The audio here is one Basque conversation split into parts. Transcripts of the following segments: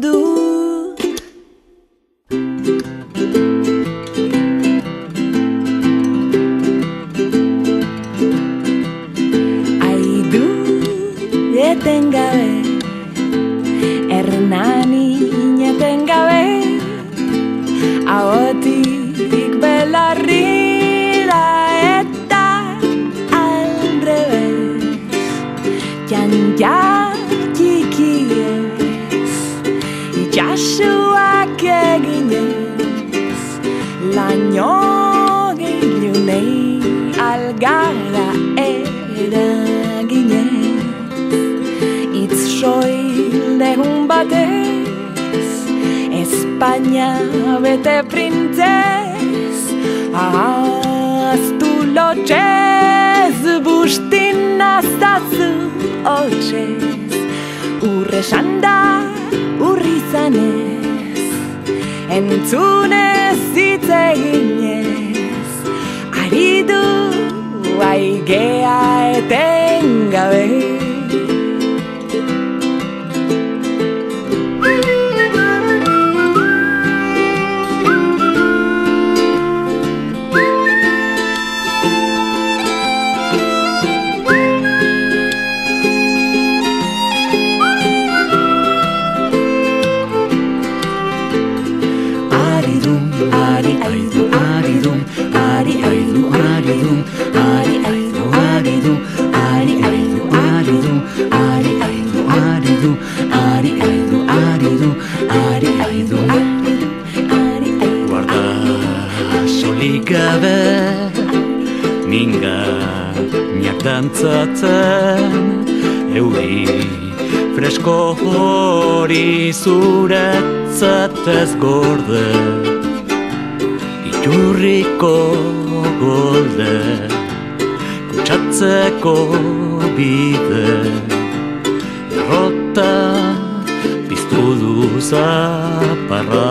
dut. Aidu etengabe, Hernani etengabe, ahotik belarri da eta aldrebez, janja txikiez, itxasuak eginez, laino gilunei algara eraginez, itz soildegun batez, Espainia bete printzez, ahaztu lotxez, bustin aztazu hotxez, urresan da urri zanez, entzunez hitz eginez, ari du aigea etengabe. Gabe minganak dantzatzen, euri fresko hori zuretzat ez gorde, iturriko golde kutsatzeko bide, derrota piztu du zaparrada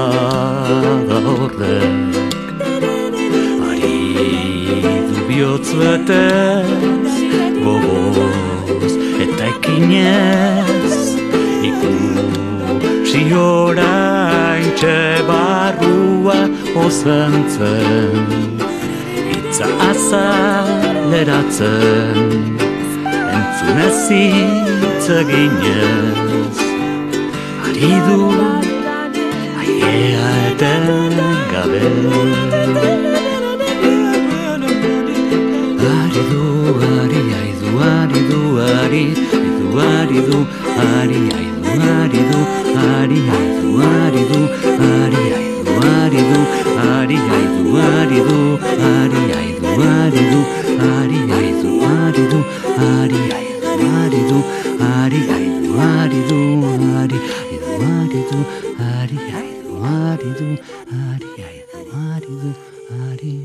horrek. Bihotz betez, gogoz eta ekinez, ikusi oraintxe barrua ozentzen, hitza azaleratzen, entzunez hitz eginez, ari du aigea etengabe. Ari